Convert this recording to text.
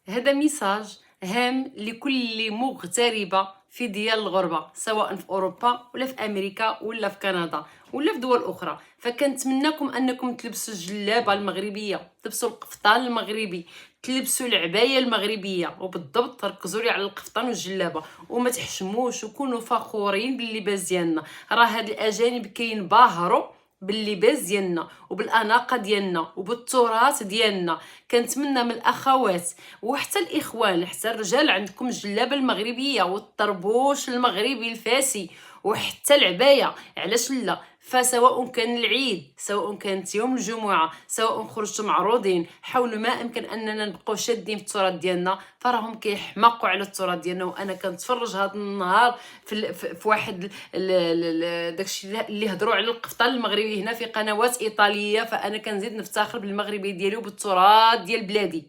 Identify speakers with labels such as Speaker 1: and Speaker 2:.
Speaker 1: هذا ميساج هام لكل مغتربة في ديال الغربة، سواء في أوروبا ولا في أمريكا ولا في كندا ولا في دول أخرى. فكنتمناكم أنكم تلبسوا الجلابة المغربية، تلبسوا القفطان المغربي، تلبسوا العباية المغربية، وبالضبط تركزوا لي على القفطان والجلابة، وما تحشموش وكونوا فخورين باللباس ديالنا. راه هاد الأجانب كينباهروا باللباس ديالنا وبالاناقه ديالنا وبالتراث ديالنا. كنتمنى من الاخوات وحتى الاخوان حتى الرجال عندكم الجلابه المغربيه والطربوش المغربي الفاسي وحتى العبايه، علاش لا؟ فسواء كان العيد، سواء كانت يوم الجمعه، سواء خرجتم معروضين، حاولوا ما امكن اننا نبقاو شادين في التراث ديالنا. فراهم كيحماقوا على التراث ديالنا. وانا كنتفرج هذا النهار في واحد داكشي اللي هضروا على القفطان المغربي هنا في قنوات ايطاليه، فانا كنزيد نفتخر بالمغربي ديالي وبالتراث ديال بلادي.